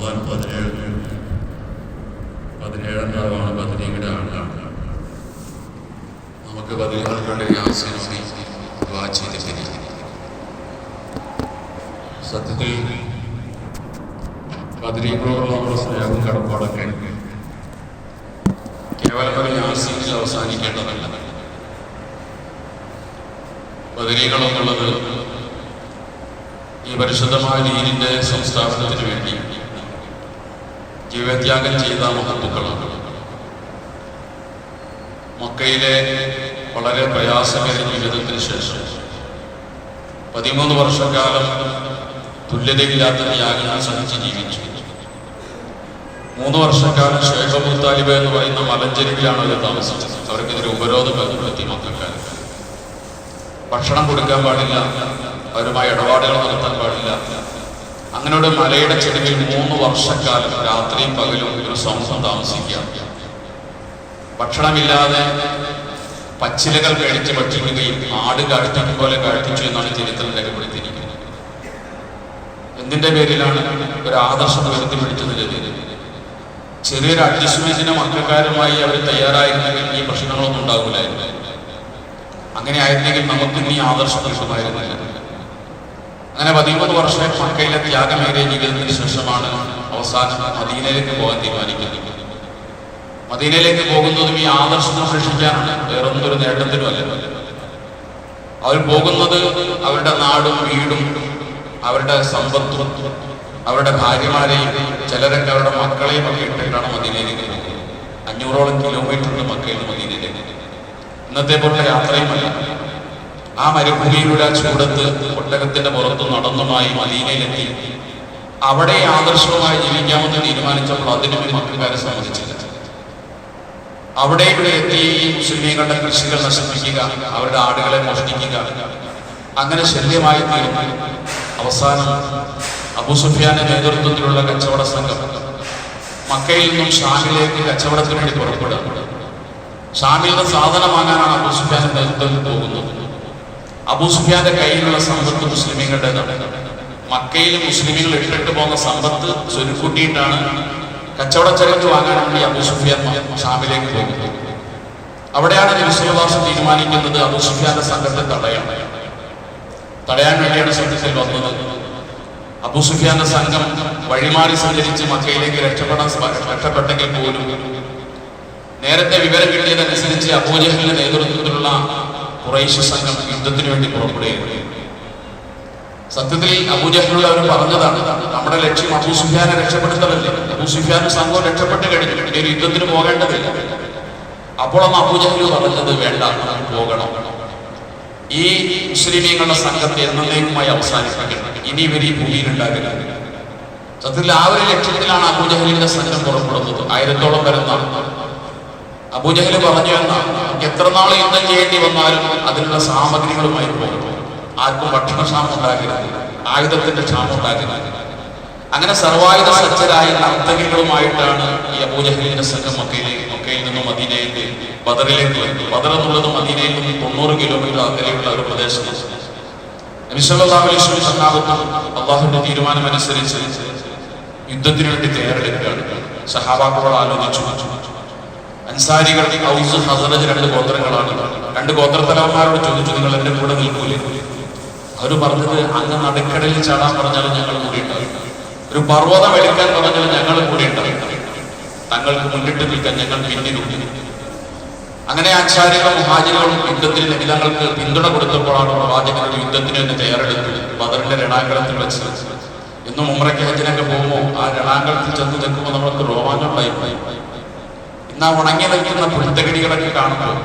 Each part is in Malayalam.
റമദാൻ 17 രാവാണ് ബദരീയുടെ ആണ്ടാണ്. നമുക്ക് ബദരീകൾക്ക് വേണ്ടി ആശീർവദിച്ച് ദുആ ചെയ്തിട്ട് സത്യത്തിൽ ബദരീകളോടുള്ള നമ്മുടെ സ്നേഹവും കടപ്പാടൊക്കെ കേവലം ഒരു യാസീനിൽ അവസാനിക്കേണ്ടതല്ല. ബദരീകളെന്നുള്ളത് ഈ പരിശുദ്ധമായ ദീനിന്റെ സംസ്ഥാപനത്തിന് വേണ്ടി ജീവത്യാഗം ചെയ്ത മഹത്തുക്കളാണ്. മക്കയിലെ വളരെ പ്രയാസകര ജീവിതത്തിന് ശേഷം 13 വർഷക്കാലം തുല്യതയില്ലാത്ത ത്യാഗങ്ങൾ സഹിച്ച് ജീവിച്ചു. 3 വർഷക്കാലം ഷേഖ് അബൂ താലിബ് എന്ന് പറയുന്ന മലഞ്ചെരുവിലാണ് അവർ താമസിച്ചത്. അവർക്കെതിരെ ഉപരോധം ഏർപ്പെടുത്തി മക്കക്കാർ. ഭക്ഷണം കൊടുക്കാൻ പാടില്ല, അവരുമായി ഇടപാടുകൾ നടത്താൻ പാടില്ല. അങ്ങനെ ഒരു മലയുടെ ചെരുവിൽ 3 വർഷക്കാലം രാത്രിയും പകലും ഒരു സമൂഹം താമസിക്കുക. ഭക്ഷണമില്ലാതെ പച്ചിലകൾ കഴിച്ച് ഭക്ഷിക്കുകയും ആട് കാഴ്ചയ്ക്ക് പോലെ കാഴ്ചിച്ചു എന്നാണ് ചരിത്രം രേഖപ്പെടുത്തിയിരിക്കുന്നത്. എന്തിന്റെ പേരിലാണ് ഒരു ആദർശം ഉയർത്തി പിടിച്ചത്? ചെറിയൊരു അഡ്ജസ്റ്റ്മെന്റിന് മക്കാരുമായി അവർ തയ്യാറായിരുന്നെങ്കിൽ ഈ പ്രശ്നങ്ങളൊന്നും ഉണ്ടാകില്ലായിരുന്നു. അങ്ങനെ ആയിരുന്നെങ്കിൽ നമുക്ക് ഇനി ആദർശം കിട്ടുമായിരുന്നില്ല. അങ്ങനെ 13 വർഷം മക്കയിലെ ത്യാഗമേറിയ ജീവിതത്തിന് ശേഷമാണ് അവസാനം മദീനയിലേക്ക് പോകാൻ തീരുമാനിക്കുന്നത്. മദീനയിലേക്ക് പോകുന്നതും ഈ ആദർശം സംരക്ഷിക്കാനാണ്, വേറൊന്നും ഒരു നേട്ടത്തിനുമല്ല. അവർ പോകുന്നത് അവരുടെ നാടും വീടും അവരുടെ സമ്പത്തും അവരുടെ ഭാര്യമാരെയും ചിലരൊക്കെ അവരുടെ മക്കളെയും ഒക്കെ ഇട്ടിട്ടാണ് മദീനയിലേക്ക് പോകുന്നത്. 500ഓളം കിലോമീറ്റർ മക്കയിൽ നിന്ന് മദീനയിലേക്ക്. ഇന്നത്തെ പോലെ യാത്രയുമല്ല. ആ മരുഭൂമിയിലൂടെ ചൂടത്ത് ഒട്ടകത്തിന്റെ പുറത്ത് നടന്നുമായി മദീനയിലെത്തി അവിടെ ആദർശവുമായി ജീവിക്കാമെന്ന് തീരുമാനിച്ചപ്പോൾ അതിനും മക്കാരെ സമ്മതിച്ചില്ല. അവിടെ ഇവിടെ എത്തി മുസ്ലിമീങ്ങളുടെ കൃഷികൾ നശിപ്പിക്കുക, അവരുടെ ആടുകളെ മോഷ്ടിക്കുക, അങ്ങനെ ശല്യമായി തീർന്നു. അവസാനം അബൂ സുഫിയാന്റെ നേതൃത്വത്തിലുള്ള കച്ചവട സംഘം മക്കയിൽ നിന്നും ഷാമിലേക്ക് കച്ചവടത്തിന് വേണ്ടി പുറപ്പെടുക. ഷാമിൽ നിന്ന് സാധനം വാങ്ങാനാണ് അബൂ സുഫിയാന്റെ നേതൃത്വത്തിൽ പോകുന്നത്. അബൂ സുഫിയാന്റെ കയ്യിലുള്ള സമ്പത്ത് മുസ്ലിമീങ്ങളുടേതാണ്. മക്കയിൽ മുസ്ലിമീങ്ങൾ ഇട്ടിട്ട് പോകുന്ന സമ്പത്ത് ചുരുക്കൂട്ടിയിട്ടാണ് കച്ചവടച്ചരക്ക് വാങ്ങാൻ വേണ്ടി അബൂ സുഫിയാൻ ഷാമിലേക്ക് പോകുന്നത്. അവിടെയാണ് നബി സല്ലല്ലാഹു അലൈഹി വസല്ലം തീരുമാനിക്കുന്നത് അബൂ സുഫിയാന്റെ സംഘത്തെ തടയാൻ വേണ്ടിയാണ് സത്യത്തിൽ വന്നത്. അബൂ സുഫിയാന്റെ സംഘം വഴിമാറി സഞ്ചരിച്ച് മക്കയിലേക്ക് രക്ഷപ്പെട്ടെങ്കിൽ പോലും നേരത്തെ വിവരം കിട്ടിയതനുസരിച്ച് അബൂജഹലിന്റെ നേതൃത്വത്തിലുള്ള ഖുറൈശ് സംഘം യുദ്ധത്തിന് വേണ്ടി പുറപ്പെടുകയാണ്. സത്യത്തിൽ അബൂജഹലിനോട് അവർ പറഞ്ഞതാണ്, നമ്മുടെ ലക്ഷ്യം അബൂ സുഫിയാനെ രക്ഷപ്പെടുത്തലല്ലേ, അബൂ സുഫിയാനും സംഘവും രക്ഷപ്പെട്ട് കഴിഞ്ഞു, പിന്നെ ഒരു യുദ്ധത്തിന് പോകേണ്ടതില്ല. അപ്പോഴാണ് അബൂജഹൽ പറഞ്ഞത്, വേണ്ട, പോകണം, ഈ മുസ്ലിമീങ്ങളുടെ സംഘത്തെ എന്നേക്കുമായി അവസാനിപ്പിക്കണം, ഇനി ഇവർ ഈ ഭൂമിയിൽ ഉണ്ടാകില്ല. സത്യത്തിൽ ആ ഒരു ലക്ഷ്യത്തിലാണ് അബൂജഹലിന്റെ സംഘം പുറപ്പെടുന്നത്. 1000ഓളം വരുന്ന അബൂജഹൽ പറഞ്ഞു എന്നാണ്, എത്ര നാൾ യുദ്ധം ചെയ്യേണ്ടി വന്നാലും അതിനുള്ള സാമഗ്രികളുമായി പോകും, ആർക്കും ഭക്ഷണക്ഷാമം ഉണ്ടാകരുത്, ആയുധത്തിന്റെ ക്ഷാമം ഉണ്ടാകരുത്. അങ്ങനെ സർവായുധ സജ്ജരായ നർത്തകികളുമായിട്ടാണ് ഈ അബൂജഹലിന്റെ സംഘം മക്കയിൽ നിന്നും മദീനയിലേക്ക് ബദറിലേക്ക് വരുന്നത്. ബദർ എന്നുള്ളത് മദീനയിൽ നിന്നും 90 കിലോമീറ്റർ അകലെയുള്ള ഒരു പ്രദേശമാണ്. നബി സല്ലല്ലാഹു അലൈഹി വസല്ലം സഹാബത്തും അല്ലാഹുവിന്റെ തീരുമാനം അനുസരിച്ച് യുദ്ധത്തിന് വേണ്ടി തയ്യാറെടുക്കുകയാണ്. സഹാബാക്കളോട് ആലോചിച്ചു. അൻസാരികൾ ഔസ് ഹസറജ് 2 ഗോത്രങ്ങളാണ്. 2 ഗോത്രത്തലവന്മാരോട് ചോദിച്ചു, നിങ്ങൾ എന്റെ കൂടെ നിൽക്കൂലേ? അവർ പറഞ്ഞത്, അങ്ങ് നടുക്കടലിൽ ചാടാൻ പറഞ്ഞാലും ഞങ്ങൾ കൂടിയിട്ടുണ്ടാവും, ഒരു പർവ്വതം എടുക്കാൻ പറഞ്ഞാലും ഞങ്ങൾ കൂടിയിട്ടുണ്ടാവും, തങ്ങൾക്ക് മുന്നിട്ട് നിൽക്കാൻ ഞങ്ങൾ പിന്നിലുണ്ട്. അങ്ങനെ അൻസാരികളും മുഹാജിറുകളും യുദ്ധത്തിന് നബിതങ്ങൾക്ക് പിന്തുണ കൊടുത്തപ്പോഴാണ് പ്രവാചകരുടെ യുദ്ധത്തിന് തന്നെ തയ്യാറെടുത്തത്. ബദറിന്റെ രണാങ്കളത്തിൽ വെച്ച് ഇന്നും ഉംറയ്ക്ക് ഹജ്ജിനൊക്കെ പോകുമ്പോൾ ആ രണാങ്കളത്തിൽ ചെന്ന് നിൽക്കുമ്പോൾ നമ്മൾക്ക് രോമാഞ്ചമുണ്ടായി. ഇന്ന് ആ ഉണങ്ങി നിൽക്കുന്ന പുൽത്തകിടികളൊക്കെ കാണുമ്പോൾ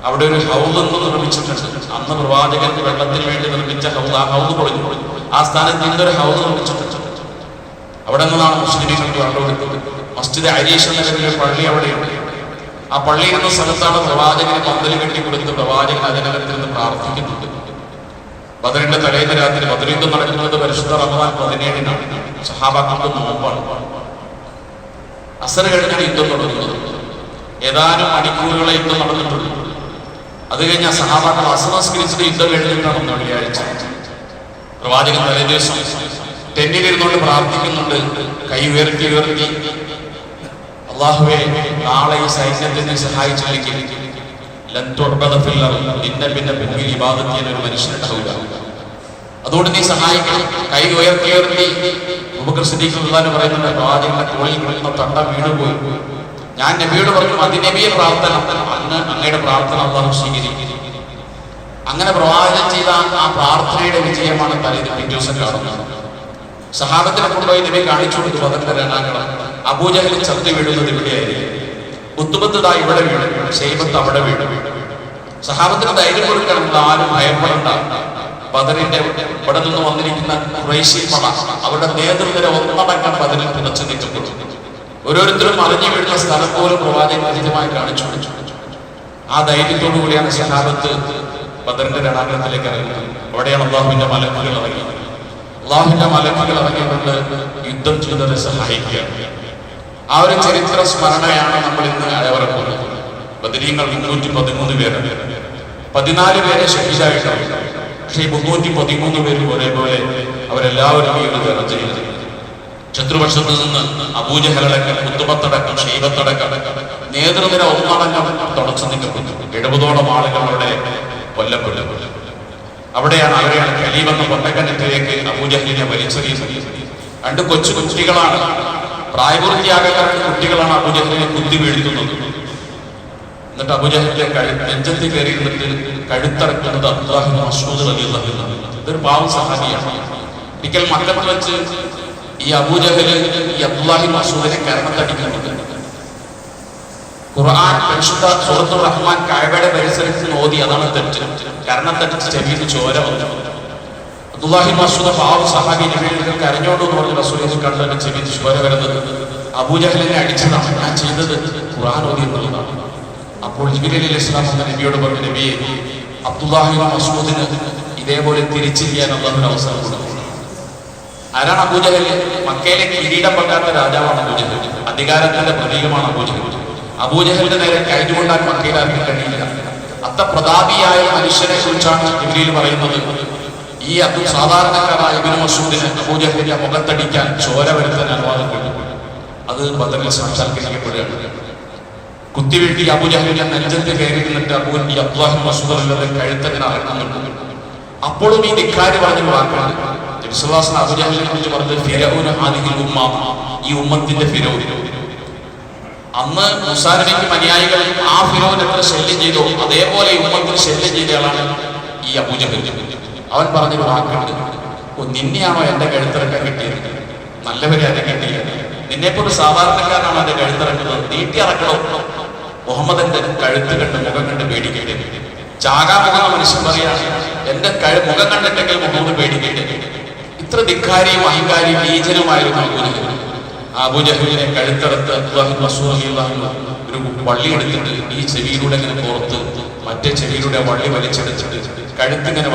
അവിടെ ഒരു ഹൗദ് നിർമ്മിച്ചിട്ടുണ്ട്. അന്ന് പ്രവാചകർക്ക് വെള്ളത്തിന് വേണ്ടി നിർമ്മിച്ച ഹൗദ്, ആ ഹൗദ് പൊളിഞ്ഞു. ആ സ്ഥാനത്ത് ഇന്നൊരു ഹൗദ് നിർമ്മിച്ചിട്ടുണ്ട്. അവിടെ നിന്നാണ് മുസ്ലിമീങ്ങൾക്ക് വെള്ളം എടുത്തത്. മസ്ജിദ് അരീഷ് എന്ന പേരിൽ പള്ളി അവിടെയുണ്ട്. ആ പള്ളിയിൽ എന്ന സ്ഥലത്താണ് പ്രവാചകന് പന്തൽ കെട്ടിക്കൊടുത്ത് പ്രവാചകൻ അതിനകത്ത് നിന്ന് പ്രാർത്ഥിക്കുന്നുണ്ട്. ബദറിന്റെ തലേന്ന് രാത്രി, ബദർ യുദ്ധം നടക്കുന്നത് പരിശുദ്ധ റമദാൻ 17-നാണ്. സഹാബാക്കൾക്ക് നോമ്പാണ്. അസർ കഴിഞ്ഞാണ് യുദ്ധം തുടങ്ങുന്നത്. ഏതാനും മണിക്കൂറുകളെ യുദ്ധം നടന്നിട്ടുള്ളൂ. അത് കഴിഞ്ഞ സഹാബാക്കൾ അസർ നമസ്കരിച്ചിട്ട് യുദ്ധം കഴിഞ്ഞിട്ടാണ് വെള്ളിയാഴ്ച. പ്രവാചകൻ തലേ ദിവസം ടെന്നിലിരുന്നുകൊണ്ട് പ്രാർത്ഥിക്കുന്നുണ്ട്, കൈ ഉയർത്തി ഉയർത്തി, അല്ലാഹുവേ, നാളെ ഈ സൈന്യത്തിനെ സഹായിച്ചില്ലെങ്കിൽ പിന്നെ ഭൂമിയിൽ ഇബാദത്ത് ചെയ്യാൻ ഒരു മനുഷ്യനുണ്ടാവില്ല. അതുകൊണ്ട് നീ സഹായിക്കണം. കൈ ഉയർത്തി ഉയർത്തി അബൂബക്കർ സിദ്ദീഖ് റളിയല്ലാഹു പറയുന്നുണ്ട്, പ്രവാചകന്റെ തോളിൽ കിടന്ന തണ്ട വീണുപോയി. ഞാൻ നബിയോട് പറഞ്ഞു, അതിനബിയെ പ്രാർത്ഥന, അന്ന് അങ്ങയുടെ പ്രാർത്ഥന അല്ലാഹു സ്വീകരിക്കും. അങ്ങനെ പ്രവാചകൻ ചെയ്ത ആ പ്രാർത്ഥനയുടെ വിജയമാണ് തലേന്ന് പിറ്റേ ദിവസം കാണുന്നത്. സഹാബത്തിനെ കൊണ്ടുപോയി നബി കാണിച്ചു കൊടുത്തു ബദറിന്റെ രണാങ്കണം. അബൂജഹൽ ചത്തു വീഴുന്നത് ഇവിടെയായിരുന്നു. ഉത്തുബത്ത് ദാ ഇവിടെ വീണു, ശൈബത്ത് അവിടെ വീണു. സഹാബത്തിന് ധൈര്യം കൊടുക്കണം, ആരും ഭയപ്പെടണ്ട. ബദറിന്റെ ഇവിടെ നിന്ന് വന്നിരിക്കുന്ന ഖുറൈശി പട, അവരുടെ നേതൃനിര ഒന്നടങ്കം ബദറിൽ പിണച്ചു നിൽക്കപ്പെട്ടു. ഓരോരുത്തരും അറിഞ്ഞു വീഴുന്ന സ്ഥലം പോലും പ്രവാചകൻ കൃത്യമായി കാണിച്ചു കൊടുത്തു. ആ ധൈര്യത്തോടു കൂടിയാണ് സഹാബത്ത് ബദറിന്റെ രണാങ്കണത്തിലേക്ക് ഇറങ്ങുന്നത്. അവിടെയാണ് അല്ലാഹുവിന്റെ മലക്കുകൾ ഇറങ്ങിയത്. അല്ലാഹുവിന്റെ മലക്കുകൾ ഇറങ്ങിക്കൊണ്ട് യുദ്ധം ചെയ്തവരെ സഹായിക്കുക. ആ ഒരു ചരിത്ര സ്മരണയാണ് നമ്മൾ ഇന്ന് അയവറക്കുന്നത്. ബദരീങ്ങൾ 313 പേരാണ്. 14 പേരെ ഷഹീദായിട്ടാണ്. പക്ഷേ 313 പേരും ഒരേപോലെ അവരെല്ലാവരും ഈ ഒരു ദർജ ചെയ്തു. ശത്രുപക്ഷത്ത് നിന്ന് അബൂജഹലടക്കം, ഉത്തുബത്തടക്കം, ഷൈബത്തടക്കം നേതൃനിര ഒന്നടങ്കം തുടച്ചു നീക്കപ്പെട്ടു. 70ഓളം ആളുകൾ അവിടെ കൊല്ലപ്പെട്ടു. അവിടെയാണ് അവരെയാണ് ഖലീബ് എന്ന പൊട്ടക്കനത്തിലേക്ക് അബൂജഹലിനെ വലിച്ചെറിയുന്നത്. 2 കൊച്ചു കുട്ടികളാണ്, പ്രായപൂർത്തിയാകാത്ത 2 കുട്ടികളാണ് അബൂജഹലിനെ കുത്തി വീഴ്ത്തുന്നത്. എന്നിട്ട് അബൂജഹലിന്റെ നെഞ്ചത്ത് കയറിയിരുന്നിട്ട് കഴുത്തറക്കുന്നത് അബ്ദുല്ലാഹി ഇബ്നു മസ്ഊദ് റളിയല്ലാഹു അൻഹു. ഇതൊരു പാവം സഹാബിയാണ്. ഒരിക്കൽ മക്കത്ത് വെച്ച് ഈ അബൂജഹൽ ഈ അബ്ദുല്ലാഹി ഇബ്നു മസ്ഊദിനെ കരണത്തടിക്കുന്നുണ്ട്. ഖുർആൻ പരിശുദ്ധ സൂറത്തുർ റഹ്മാൻ കഅബയുടെ പരിസരത്ത് ഓതി, അതാണ് തെറ്റ്. കരണത്തടിച്ച് ചെവിയിൽ ചോര വന്നു. അബ്ദുല്ലാഹി ഇബ്നു മസ്ഊദ് പാവം സഹാബി നബിയുടെ കരഞ്ഞോണ്ട് എന്ന് പറഞ്ഞ റസൂലുള്ളാഹി കണ്ടു ചെവിയിൽ ചോര വരുന്നത്. അബൂജഹലിനെ അടിച്ചതാണ്, ഞാൻ ചെയ്തത് ഖുർആൻ ഓതി എന്നുള്ളതാണ്. അപ്പോൾ ജിബ്രീൽ അലൈഹിസ്സലാം നബിയോട് പറഞ്ഞു, നബിയെ, അബ്ദുല്ലാഹി ഇബ്നു മസ്ഊദിന് ഇതേപോലെ തിരിച്ചു ചെയ്യാൻ അല്ലാഹു അവസരം കൊടുത്തു. ആരാണ് അബൂജഹൽ? മക്കയിലെ കിരീടം പറ്റാത്ത രാജാവാണ് അബൂജഹൽ. അധികാരത്തിന്റെ പ്രതീകമാണ് അബൂജഹൽ. അബൂജഹലിന്റെ നേരെ കൈകൊണ്ടാൻ മക്കയിൽ ആർക്കും കഴിയില്ല. അത്തപ്രതാപിയായ മനുഷ്യനെ കുറിച്ചാണ് ജിബ്രീൽ പറയുന്നത്. ഈ സാധാരണക്കാരായ ഇബ്നു മസ്ഊദിന് അബൂജഹലിന്റെ മുഖത്തടിക്കാൻ, ചോര വരുത്താൻ അനുവാദം കിട്ടും. അത് ബദറിൽ സാക്ഷാത്കരിക്കപ്പെടുകയാണ്. കുത്തിവീഴ്ത്തി അബൂജഹലിന്റെ നെഞ്ചത്ത് കയറി നിന്നിട്ട് ഈ അബ്ദുല്ലാഹി ഇബ്നു മസ്ഊദ് കഴുത്തങ്ങനെ അറക്കുന്നുണ്ട്. അപ്പോഴും ഈ ധിക്കാരി പറഞ്ഞ വാക്കാണ്. നബി സല്ലല്ലാഹു അലൈഹി വസല്ലം അബൂജഹലിനെ കുറിച്ച് പറഞ്ഞത് ഫിറഔന ഹാദിഹിൽ ഉമ്മ, ഈ ഉമ്മത്തിന്റെ ഫിറൗൻ. അന്ന് മൂസാ നബിക്ക് അനുയായികൾ ആ ഫിറൗൻ എത്ര ശല്യം ചെയ്തോ അതേപോലെ ഈ ഉമ്മത്തിന് ശല്യം ചെയ്തയാളാണ് ഈ അബൂജഹൽ. അവൻ പറഞ്ഞൊരു വാക്കുണ്ട്, നിന്നെയാണോ എന്റെ കഴുത്തിറക്കാൻ കിട്ടിയത്? നല്ലവരെ അതിനെ കിട്ടിയില്ല. നിന്നെപ്പോലെ സാധാരണക്കാരനാണ് എന്റെ കഴുത്തിറക്കുന്നത്, നീട്ടി ഇറക്കണോ? മുഹമ്മദിന്റെ കഴുത്ത് കണ്ട് മുഖം കണ്ട് പേടിക്കട്ടെ. ചാകാമുഖ മനുഷ്യൻ പറയാണ്, എന്റെ മുഖം കണ്ടിട്ടെങ്കിൽ മുഹമ്മദ് പേടിക്കട്ടെ. ഇത്ര ധിക്കാരിയും അഹങ്കാരിയും നീചനുമായിരുന്നു അബൂജഹൽ. അബൂജഹലിനെ കഴുത്തിറത്ത് അബ്ദുല്ലാഹി ഇബ്നു മസ്ഊദ് റളിയല്ലാഹു അൻഹു ഒരു വള്ളി എടുത്തിട്ട് ഈ ചെവിയിലൂടെ ഇങ്ങനെ പുറത്ത് മറ്റേ ചെവിയിലൂടെ വള്ളി വലിച്ചെടുത്തിട്ട് കഴുത്തിങ്ങനെ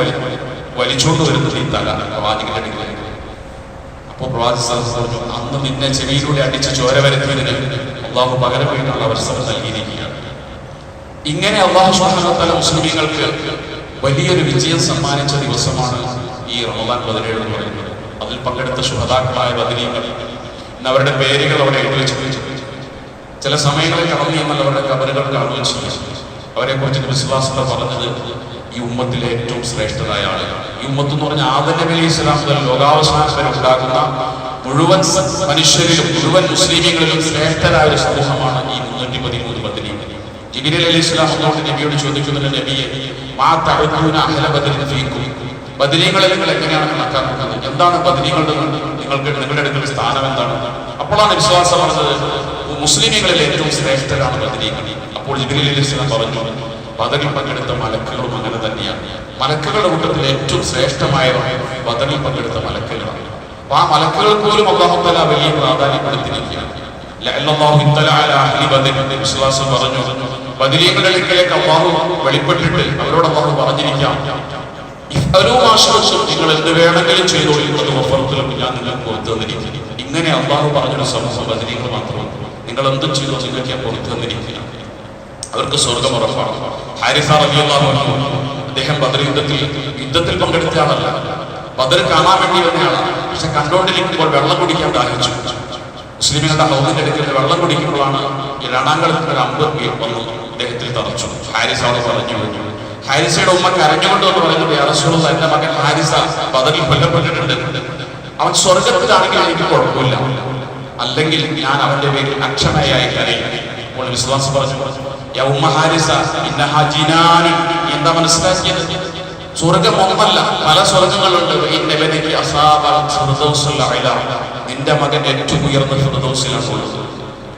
വലിച്ചുകൊണ്ട് വരുന്നത് ഈ തല പ്രവാചകന്റെ അടുക്കലേക്ക്. അപ്പോൾ പ്രവാചകൻ പറഞ്ഞു, അന്ന് നിന്നെ ചെവിയിലൂടെ അടിച്ച് ചോര വരുത്തിയതിന് അള്ളാഹു പകരം വീണ്ടുള്ള അവസരം നൽകിയിരിക്കുകയാണ്. ഇങ്ങനെ അള്ളാഹു സുബ്ഹാനഹു വ തആല മുസ്ലിമീങ്ങൾക്ക് വലിയൊരു വിജയം സമ്മാനിച്ച ദിവസമാണ് ഈ റമദാൻ 17 എന്ന് പറയുന്നത്. അതിൽ പങ്കെടുത്ത ശുഹദാക്കളായ ബദരീങ്ങൾ, അവരുടെ പേരുകൾ അവിടെ എഴുതി വെച്ചിട്ട് ചില സമയങ്ങളിൽ കടന്നു എന്നാൽ അവരുടെ കബറുകൾ കാണുകയും ചെയ്യും. അവരെ കുറിച്ച് നബി സല്ലല്ലാഹു അലൈഹി വസല്ലം പറഞ്ഞത്, ഈ ഉമ്മത്തിലെ ഏറ്റവും ശ്രേഷ്ഠരായ ആളുകൾ. ഈ ഉമ്മത്ത് എന്ന് പറഞ്ഞാൽ ആദം നബി അലൈഹിസ്സലാം മുതൽ ലോകാവസാനം വരെ ഉണ്ടാകുന്ന മുഴുവൻ മനുഷ്യരിലും മുഴുവൻ മുസ്ലിമീങ്ങളിലും ശ്രേഷ്ഠരായ ഒരു സമൂഹമാണ് ഈ 313 ബദരീങ്ങൾ. ജിബ്രീൽ അലൈഹിസ്സലാം അതുകൊണ്ട് നബിയോട് ചോദിക്കുന്നുണ്ട്, നബിയെ, മാ തഅദൂന അഹ്ല ബദരിൻ ഫീകും, ബദരീങ്ങളെ നിങ്ങൾ എങ്ങനെയാണ് കണക്കാക്കുന്നത്? എന്താണ് ബദരീങ്ങളുടെ നിങ്ങളുടെ അടുത്തുള്ള സ്ഥാനം എന്താണ്? അപ്പോഴാണ് വിശ്വാസം പറഞ്ഞത്, മുസ്ലിമീങ്ങളിൽ ഏറ്റവും ശ്രേഷ്ഠരാണ് ബദരീങ്ങൾ. അപ്പോൾ ജിബ്രീൽ അലൈഹിസ്സലാം പറഞ്ഞു, ബദറിൽ പങ്കെടുത്ത മലക്കുകളും അങ്ങനെ തന്നെയാണ്. മലക്കുകളുടെ കൂട്ടത്തിൽ ഏറ്റവും ശ്രേഷ്ഠമായ ബദറിൽ പങ്കെടുത്ത മലക്കുകളാണ്. അപ്പൊ ആ മലക്കുകൾ പോലും അല്ലാഹു തആല വലിയ പ്രാധാന്യപ്പെടുത്തിയിരിക്കുകയാണ്. വിശ്വാസം പറഞ്ഞു, ബദരീങ്ങളുടെ അടുക്കലേക്ക് അല്ലാഹു വെളിപ്പെട്ടിട്ട് അവരോട് അല്ലാഹു പറഞ്ഞിരിക്കാം, നിങ്ങൾ എന്ത് വേണമെങ്കിലും ചെയ്തോളൂ, അത് ഒപ്പുറത്തിലും ഞാൻ നിങ്ങൾക്ക് പുറത്തു തന്നിരിക്കുന്നു. ഇങ്ങനെ അല്ലാഹു പറഞ്ഞൊരു സമൂഹം ബദരീങ്ങൾ മാത്രമാണ്. നിങ്ങൾ എന്തും ചെയ്തോ നിങ്ങൾക്ക് ഞാൻ പുറത്തു തന്നിരിക്കുക. അവർക്ക് സ്വർഗം ഉറപ്പാണ്. ഹാരിസ റളിയല്ലാഹു അൻഹു അദ്ദേഹം ബദർ യുദ്ധത്തിൽ പങ്കെടുത്ത ആളല്ല. ബദർ കാണാൻ വേണ്ടി വന്നയാളാണ്. പക്ഷെ കണ്ടുകൊണ്ടിരിക്കുമ്പോൾ വെള്ളം കുടിക്കാൻ ദാഹിച്ചു. മുസ്ലിമുകളുടെ ഹൗദിന്റെ അടുക്കൽ വെള്ളം കുടിക്കുമ്പോഴാണ് ഈ രണാങ്കളത്തിൽ ഒരു അമ്പ് വന്നു അദ്ദേഹത്തിൽ തറച്ചു. ഹാരിസ അവിടെ പറഞ്ഞു. ഹാരിസയുടെ ഉമ്മ കരഞ്ഞുകൊണ്ട് എന്ന് പറയുന്നത്, യാ റസൂലല്ലാഹ്, എന്റെ മകൻ ഹാരിസ ബദറിൽ കൊല്ലപ്പെട്ടിട്ടുണ്ട്. അവൻ സ്വർഗത്തിലാണെങ്കിൽ എനിക്ക് കുഴപ്പമില്ല, അല്ലെങ്കിൽ ഞാൻ അവന്റെ പേരിൽ അക്ഷമയായി കരയും. അപ്പോൾ വിശ്വാസം പറഞ്ഞു, യാ ഉമ്മ ഹാരിസ ഇന്നഹാ ജിനാൻ. എന്താ മനസ്സിലാക്കിയത്? സ്വർഗം ഒന്നല്ല, പല സ്വർഗങ്ങളുണ്ട്. നിന്റെ മകൻ ഏറ്റവും ഉയർന്ന ഫിർദൗസിലാണ് ഉള്ളത്.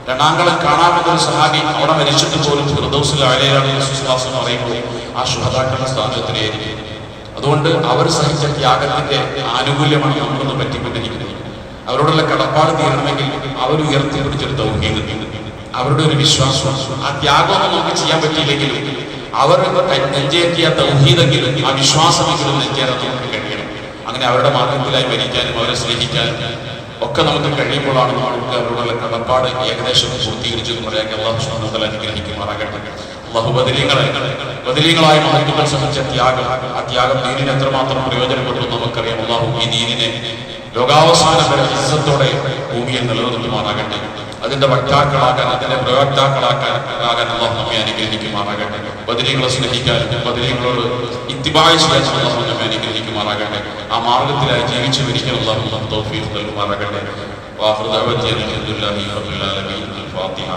രണാങ്കളം കാണാൻ വന്നൊരു സഹാബി അവിടെ മരിച്ചിട്ട് പോലും ഫിർദൗസിൽ അലയിലാണ് വിശ്വാസം പറയുമ്പോൾ ആ ശുഹദാക്കളുടെ സ്ഥാനത്തിലേക്ക്. അതുകൊണ്ട് അവർ സഹിച്ച ത്യാഗത്തിന്റെ ആനുകൂല്യമാണ് നമ്മളൊന്ന് പറ്റിക്കൊണ്ടിരിക്കുന്നത്. അവരോടുള്ള കടപ്പാട് തീരണമെങ്കിൽ അവർ ഉയർത്തിപ്പിടിച്ചൊരു തൗഹീദ്, അവരുടെ ഒരു വിശ്വാസം. ആ ത്യാഗമൊന്നും നമുക്ക് ചെയ്യാൻ പറ്റിയില്ലെങ്കിലും അവർ നെഞ്ചേറ്റിയ തൗഹീദെങ്കിലും ആ വിശ്വാസമെങ്കിലും നെഞ്ചേറാൻ നമുക്ക് കഴിയണം. അങ്ങനെ അവരുടെ മാർഗത്തിലായി ഭരിക്കാനും അവരെ സ്നേഹിക്കാനും ഒക്കെ നമുക്ക് കഴിയുമ്പോഴാണ് നമുക്ക് അവരോടുള്ള കടപ്പാട് ഏകദേശം പൂർത്തീകരിച്ചെന്ന് പറയാൻ അല്ലാഹു സുബ്ഹാനഹു വ തആല അനുഗ്രഹിക്കുമാറാകട്ടെ. അല്ലാഹു ബദരീങ്ങളായ മഹത്തുക്കൾ സഹിച്ച ത്യാഗം, ആ ത്യാഗം ദീനിന് എത്രമാത്രം പ്രയോജനപ്പെട്ടു നമുക്കറിയാം. അല്ലാഹു ഈ ദീനിനെ ലോകാവസാനം വരെ ഇസ്സത്തോടെ ഭൂമിയിൽ നിലനിർത്തുമാറാകട്ടെ. അതിന്റെ വക്താക്കളാകാൻ, അതിന്റെ പ്രയോക്താക്കളാകാൻ അല്ലാഹു നമ്മെ അനുഗ്രഹിക്കുമാറാകട്ടെ. ബദരീങ്ങളെ സ്നേഹിക്കാനും ബദരീങ്ങളോട് ഇത്തിബാഅ് ചെയ്യാനും അല്ലാഹു നമ്മെ അനുഗ്രഹിക്കുമാറാകട്ടെ. ആ മാർഗത്തിലായി ജീവിച്ചു മരിക്കാൻ അല്ലാഹു നമുക്ക് തൗഫീഖ് നൽകുമാറാകട്ടെ. വആഖിറു ദഅവതി അൽഹംദുലില്ലാഹി റബ്ബിൽ ആലമീൻ. ഫാത്തിഹ.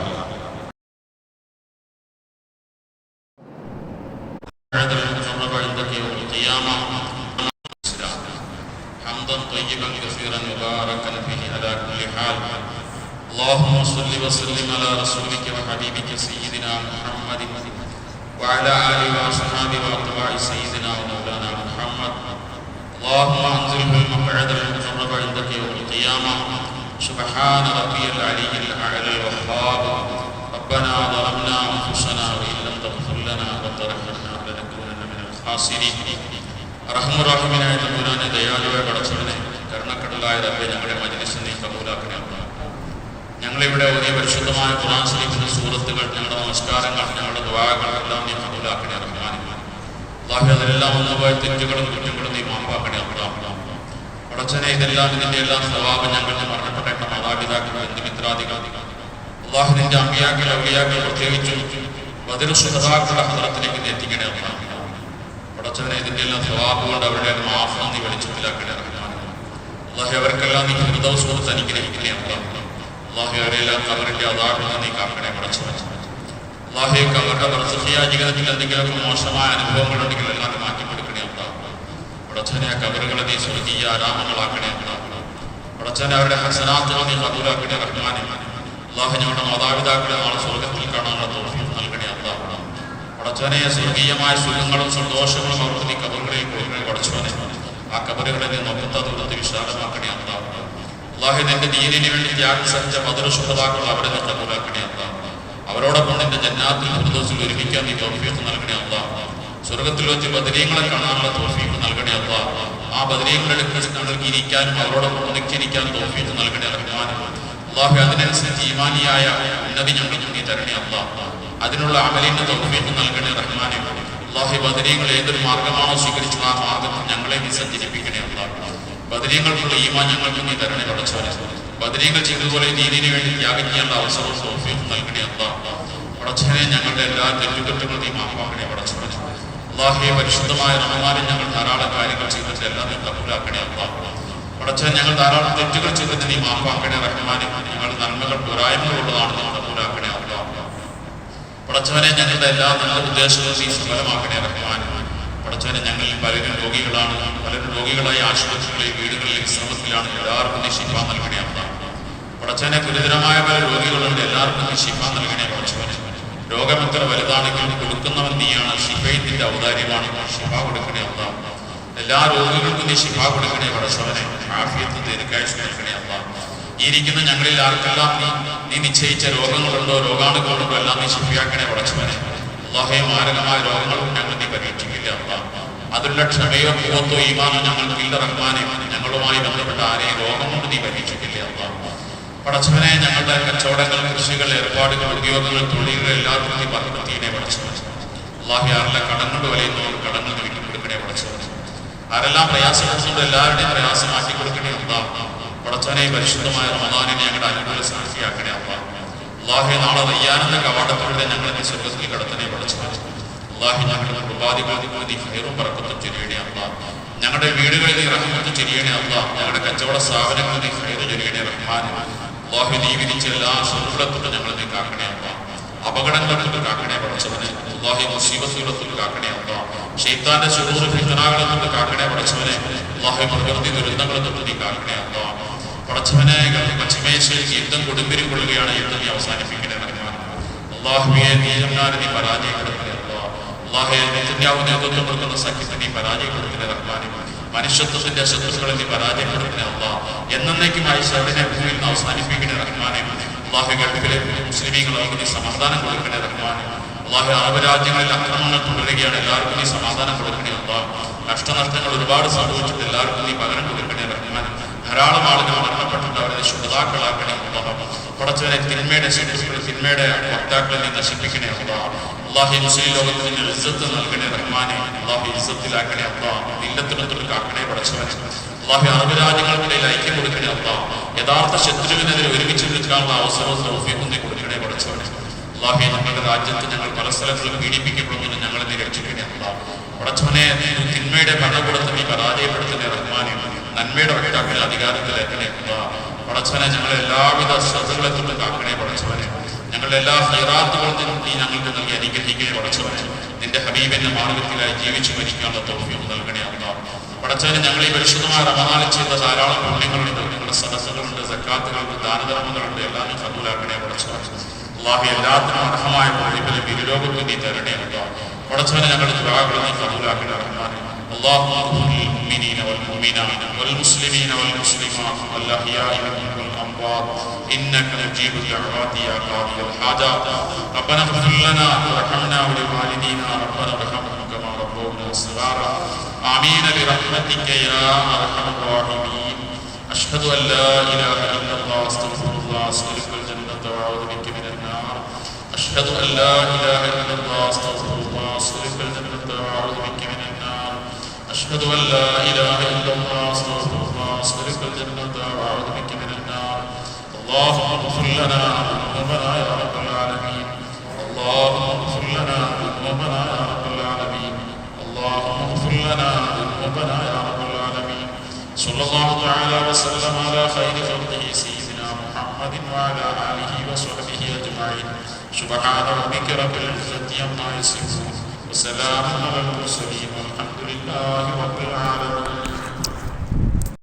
اللهم صل وسلم على رسولك وحبيبك سيدنا محمد وعلى آله وصحبه وأتباع سيدنا ومولانا محمد. اللهم أنزله المقعد المقرب عندك يوم القيامة. سبحان ربي العلي الأعلى الوهاب. ربنا ظلمنا أنفسنا وإن لم تغفر لنا وترحمنا لنكونن من الخاسرين. റഹ്മ റഹീമിനായ തമ്പുരാനെ, ദയാലുവായ പടച്ചവനെ, കരുണക്കടലായ റബ്ബേ, ഞങ്ങളുടെ മജ്‌ലിസിനെ നീ കബൂലാക്കണേ. ഞങ്ങളിവിടെ ഓതിയ പരിശുദ്ധമായ ഖുർആൻ ശരീഫിന്റെ സൂറത്തുകൾ, ഞങ്ങളുടെ നമസ്കാരങ്ങൾ, ഞങ്ങളുടെ ദുആകൾ എല്ലാം നീ കബൂലാക്കണേ റഹ്മാനേ. അല്ലാഹു അതിലെല്ലാം വന്നുപോയ തെറ്റുകളും കുറ്റങ്ങളും നീ മാപ്പാക്കണേ അല്ലാഹു. പടച്ചവനെ, ഇതെല്ലാം ഇതിന്റെ എല്ലാം സവാബ് ഞങ്ങളുടെ മരണപ്പെട്ട മാതാപിതാക്കൾ, ബന്ധുമിത്രാദികൾ, അല്ലാഹു നിന്റെ അമ്പിയാക്കൾ ഔലിയാക്കൾ പ്രത്യേകിച്ചും ബദർ ശുഹദാക്കളുടെ ഹദ്റത്തിലേക്ക് എത്തിക്കണേ അല്ലാഹു. പടച്ചവനെ, ഇതിന്റെ എല്ലാം സവാബ് കൊണ്ട് അവരുടെ മാഫ നീ വെളിച്ചത്തിലാക്കണേ റഹ്മാനേ. അല്ലാഹു അവർക്കെല്ലാം നീ ഫിർദൗസ് കൊടുത്ത് അനുഗ്രഹിക്കണേ അല്ലാഹു. അല്ലാഹു അവരെല്ലാം ഖബറിന്റെ അദാബിൽ നീ കാക്കണേ പടച്ചവനെ. അല്ലാഹു ഖബറിന്റെ ബർസഖിയ ജീവിതത്തിൽ എന്തെങ്കിലും മോശമായ അനുഭവങ്ങൾ ഉണ്ടെങ്കിൽ എല്ലാം മാറ്റി കൊടുക്കണേ അല്ലാഹു. പടച്ചവനെ, ആ ഖബറുകളെ നീ സ്വർഗീയ ആരാമങ്ങളാക്കണേ അല്ലാഹു. പടച്ചവനെ, അവരുടെ ഹസനാത്തുകൾ നീ ഖബൂലാക്കണേ റഹ്മാനേ. അല്ലാഹു ഞങ്ങളുടെ മാതാപിതാക്കളെ നാളെ സ്വർഗത്തിൽ കാണാനുള്ള തൗഫീഖ് നൽകണേ അല്ലാഹു. പടച്ചവനെ, സ്വർഗീയമായ സുഖങ്ങളും സന്തോഷങ്ങളും അവർക്ക് നീ ഖബറുകളിൽ കൊടുക്കണേ പടച്ചവനെ. ആ ഖബറുകളെ നീ നോക്കത്താതെ വിശാലമാക്കണേ അല്ലാഹു. അല്ലാഹു നിന്റെ ദീനിന് വേണ്ടി ത്യാഗം സഹിച്ച ബദർ ശുഹദാക്കൾ അവരെ നീ കബൂലാക്കണേ അല്ലാഹു. അവരോടൊപ്പം നിന്റെ ജന്നാത്തുൽ ഫിർദൗസിൽ ഒരുമിക്കാൻ നീ തൗഫീഖ് നൽകണേ അല്ലാഹു. സ്വർഗത്തിൽ വെച്ച് ബദരീങ്ങളെ കാണാനുള്ള തൗഫീഖ് നൽകണേ അല്ലാഹു. ആ ബദരീങ്ങളുടെ അടുത്ത് ഇരിക്കാനും അവരോടൊപ്പം ഒന്നിച്ചിരിക്കാനും തൗഫീഖ് നൽകണേ റഹ്മാനേ. അല്ലാഹു അതിനനുസരിച്ച് ഈമാനിയായ ഉന്നതി ഞങ്ങൾക്ക് നീ തരണേ അല്ലാഹു. അതിനുള്ള അമലിന് തൗഫീഖ് നൽകണേ റഹ്മാനേ. അല്ലാഹു ബദരീങ്ങൾ ഏതൊരു മാർഗമാണോ സ്വീകരിച്ചത് ആ മാർഗത്തിൽ ഞങ്ങളെ നീ സഞ്ചരിപ്പിക്കണേ അല്ലാഹു. ബദരീങ്ങൾക്കുള്ള ഈമാൻ ഞങ്ങൾക്ക് നീ തരണേ പടച്ചവനെ. ബദരീങ്ങൾ ചെയ്തതുപോലെ ദീനിന് വേണ്ടി ത്യാഗം ചെയ്യാനുള്ള അവസരവും തൗഫീഖ് നൽകണേ അല്ലാഹു. പടച്ചവനെ, ഞങ്ങളുടെ എല്ലാ തെറ്റുകുറ്റങ്ങളും നീ മാപ്പാക്കണേ പടച്ചവനെ. അല്ലാഹുവേ, പരിശുദ്ധമായ റമദാനിൽ ഞങ്ങൾ ധാരാളം കാര്യങ്ങൾ ചെയ്തിട്ട് എല്ലാം നീ കബൂലാക്കണേ അല്ലാഹു. പടച്ചവനെ, ഞങ്ങൾ ധാരാളം തെറ്റുകൾ ചെയ്തിട്ട് നീ മാപ്പാക്കണേ റഹ്മാനേ. ഞങ്ങളുടെ നന്മകൾ പോരായ്മകളുള്ളതാണ്, നീ കബൂലാക്കണേ അല്ലാഹു. പടച്ചവനെ, ഞങ്ങളുടെ എല്ലാ നല്ല ഉദ്ദേശങ്ങളും നീ സഫലമാക്കണേ റഹ്മാനേ. പടച്ചവനെ, ഞങ്ങളിൽ പലരും രോഗികളാണ്, പലരും രോഗികളായി ആശുപത്രികളിൽ, വീടുകളിൽ, വിശ്രമത്തിലാണ്. എല്ലാവർക്കും നീ ശിഫ നൽകണേ അല്ലാഹു. പടച്ചവനെ, ഗുരുതരമായ പല രോഗികളുണ്ട്, എല്ലാവർക്കും നീ ശിഫ നൽകണേ പടച്ചവനെ. രോഗം എത്ര വലുതാണെങ്കിലും കൊടുക്കുന്നവൻ നീയാണ്. ശിഫയുടെ ഔദാര്യമാണ്, ശിഫ കൊടുക്കണേ അല്ലാഹു. എല്ലാ രോഗികൾക്കും നീ ശിഫ കൊടുക്കണേ പടച്ചവനെ. ആഫിയത്ത് ദീർഘായുസ്സ് നൽകണേ അല്ലാഹു. ഈ ഇരിക്കുന്ന ഞങ്ങളിൽ ആർക്കെല്ലാം നീ നിശ്ചയിച്ച രോഗങ്ങളുണ്ടോ, രോഗാണുക്കളുണ്ടോ, എല്ലാം നീ ശിഫയാക്കണേ പടച്ചവനെ. അല്ലാഹുവേ, മാരകമായ രോഗങ്ങളും ഞങ്ങൾ നീ പരീക്ഷിക്കില്ല അല്ലാഹു. അതിലുള്ള ക്ഷമയോ പൂവത്തോ ഈമാനോ ഞങ്ങൾക്കില്ല റഹ്മാനേ. ഞങ്ങളുമായി ബന്ധപ്പെട്ട ആരെയും രോഗം കൊണ്ട് നീ പരീക്ഷിക്കില്ല അല്ലാഹു. പടച്ചവനെ, ഞങ്ങളുടെ കച്ചവടങ്ങൾ, കൃഷികൾ, ഏർപ്പാടുകൾ, ഉദ്യോഗങ്ങൾ, തൊഴിലുകൾ എല്ലാവർക്കും നീ ബർക്കത്ത് ചെയ്യണേ പടച്ചവനെ. അല്ലാഹു ആരുടെ കടങ്ങളുടെ വലയുന്നവർ കടങ്ങൾ നീക്കി കൊടുക്കണേ പടച്ചവനെ. ആരെല്ലാം പ്രയാസപ്പെടുന്നുണ്ട് എല്ലാവരുടെയും പ്രയാസം മാറ്റി കൊടുക്കണേ അല്ലാഹ്. പടച്ചവനെ പരിശുദ്ധമായ റമദാനിനെ ഞങ്ങളുടെ അനുകൂല സാക്ഷിയാക്കണേ അല്ലാഹ്. അല്ലാഹുവേ നാളെ റയ്യാനെന്ന കവാടത്തിലൂടെ ഞങ്ങളെ നീ സ്വർഗ്ഗത്തിൽ കടത്തണേ പടച്ചവനെ. അല്ലാഹു ഞങ്ങളുടെ ഉപാധികൾക്ക് നീ ഖൈറും ബറക്കത്തും ചൊരിയണേ അല്ലാഹ്. ഞങ്ങളുടെ വീടുകളിൽ നീ റഹ്മത്ത് ചൊരിയണേ അല്ലാഹ്. ഞങ്ങളുടെ കച്ചവട സ്ഥാപനങ്ങളിൽ നീ ഖൈറ് ചൊരിയണേ റഹ്മാൻ. അല്ലാഹു നീ വിധിച്ച എല്ലാ ശത്രുക്കളെത്തൊട്ട് ഞങ്ങളെ നീ കാക്കണേ അല്ലാഹ്. അപകടങ്ങളെത്തൊട്ട് കാക്കണേ പടച്ചവനെ. അല്ലാഹു മുസീബത്തുകളെത്തൊട്ട് കാക്കണേ അല്ലാഹ്. ശൈത്താന്റെ ശുറൂർ ഫിത്നകളെത്തൊട്ട് കാക്കണേ പടച്ചവനെ. അല്ലാഹു പ്രകൃതി ദുരന്തങ്ങളെത്തൊട്ട് നീ കാക്കണേ അല്ലാഹ്. പടച്ചവനെ പശ്ചിമേഷ്യയിൽ യുദ്ധം കൊടുമ്പിരി കൊള്ളുകയാണ്. യുദ്ധം നീ അവസാനിപ്പിക്കണേ റഹ്മാൻ. അല്ലാഹുവേ നീ പരാജയപ്പെടുത്തണേ അല്ലാഹ്. അല്ലാഹുവേ നെതന്യാഹു നേതൃത്വം കൊടുക്കുന്ന സഖ്യത്തെ നീ പരാജയപ്പെടുത്തണേ റഹ്മാൻ. മനുഷ്യത്വത്തിന്റെ ശത്രുക്കളെ നീ പരാജയപ്പെടുത്തണേ അല്ലാഹ്. എന്നേക്കുമായി ശരീരനെ ഭൂമിയിൽ നിന്ന് അവസാനിപ്പിക്കണേ റഹ്മാനെ. അല്ലാഹു ഗൾഫിലെ മുസ്ലിമീങ്ങൾക്ക് നീ സമാധാനം കൊടുക്കണേ റഹ്മാനെ. അല്ലാഹു അറബ് രാജ്യങ്ങളിൽ അക്രമങ്ങൾ തുടരുകയാണ്. എല്ലാവർക്കും നീ സമാധാനം കൊടുക്കണേ അല്ലാഹ്. നഷ്ടനഷ്ടങ്ങൾ ഒരുപാട് സംഭവിച്ചിട്ട് എല്ലാവർക്കും നീ പകരം കൊടുക്കണേ റഹ്മാൻ. ധാരാളം ആളുകൾ മരണപ്പെട്ടിട്ട് അവരെ ശുദ്ധതാക്കളാക്കണേ അല്ലാഹ്. പടച്ചവനെ തിന്മയുടെ ശത്രുക്കൾ തിന്മയുടെ വക്താക്കളെ നീ നശിപ്പിക്കണേ അല്ലാഹ്. അല്ലാഹു മുസ്ലിം ലോകത്തിന് ഇസ്സത്ത് നൽകണേ റഹ്മാനെ. അല്ലാഹു ഇസ്സത്തിലാക്കണേ അല്ലാഹ്. ഇല്ലത്തിനൊത്തൊരു കാക്കണേ പടച്ചവനെ. അല്ലാഹു അറബ് രാജ്യങ്ങൾക്കിടയിൽ ഐക്യം കൊടുക്കണേ അല്ലാഹ്. യഥാർത്ഥ ശത്രുവിനെതിരെ ഒരുമിച്ച് നിൽക്കാനുള്ള അവസരവും തൗഫീഖും നീ കൊടുക്കണേ പടച്ചവനെ. അല്ലാഹു ഞങ്ങളുടെ രാജ്യത്ത് ഞങ്ങൾ പല സ്ഥലങ്ങളിലും പീഡിപ്പിക്കപ്പെടുന്നു. ഞങ്ങളെ നീ രക്ഷിക്കണേ അല്ലാഹ്. പടച്ചവനെ തിന്മയുടെ ഭരണകൂടത്തെ നീ പരാജയപ്പെടുത്തണേ റഹ്മാനെ. നന്മയുടെ വക്താക്കളെ അധികാരത്തിലേക്കണേ അല്ലാഹ്. പടച്ചവനെ ഞങ്ങളെ എല്ലാവിധ ശ്രദ്ധകളെത്തൊട്ട് കാക്കണേ പടച്ചവനെ. ഞങ്ങളുടെ എല്ലാ ഖൈറാത്തുകളും നീ ഞങ്ങൾക്ക് നൽകി അനുഗ്രഹിക്കണേ പടച്ചവനെ. നിന്റെ ഹബീബിന്റെ മാർഗത്തിലായി ജീവിച്ചു മരിക്കാനുള്ള തൗഫീഖ് നൽകണേ അല്ലാഹ്. പടച്ചവനെ ഞങ്ങൾ ഈ പരിശുദ്ധമായ റമദാനിൽ ചെയ്ത ധാരാളം പുണ്യങ്ങളുണ്ട്. ഞങ്ങളുടെ സദസ്സുകളുണ്ട്, സക്കാത്തുകളുണ്ട്, ദാനധർമ്മങ്ങളുണ്ട്. എല്ലാം നീ കബൂലാക്കണേ പടച്ചവനെ. അല്ലാഹു എല്ലാത്തിനും അർഹമായ പ്രതിഫലം ഇരുലോകത്തും നീ തരണേ അല്ലാഹ്. പടച്ചവനെ ഞങ്ങളുടെ ദുആകൾ നീ കബൂലാക്കണേ റഹ്മാനെ. اللهم اغفر للمؤمنين والمؤمنات والمسلمين والمسلمات والأحياء منهم والأموات إنك مجيب الدعوات يا قاضي الحاجات. ربنا اغفر لنا وارحمنا ولوالدينا ربنا ارحمهم كما ربونا صغارا آمين برحمتك يا أرحم الراحمين. أشهد أن لا إله إلا الله أستغفر الله أسألك الجنة وأعوذ بك من النار. أشهد أن لا إله إلا الله أستغفر الله أسألك الجنة وأعوذ بك من النار. أشهد أن لا إله إلا الله أستغفر الله أسألك الجنة وأعوذ بك من النار. اللهم اغفر لنا ذنوبنا يا رب العالمين. اللهم اغفر لنا ذنوبنا يا رب العالمين. اللهم اغفر لنا ذنوبنا يا رب العالمين. صلى الله تعالى وسلم على خير خلقه سيدنا محمد وعلى آله وصحبه أجمعين. سبحان ربك رب العزة عما يصفون وسلام على المرسلين والحمد لله رب العالمين.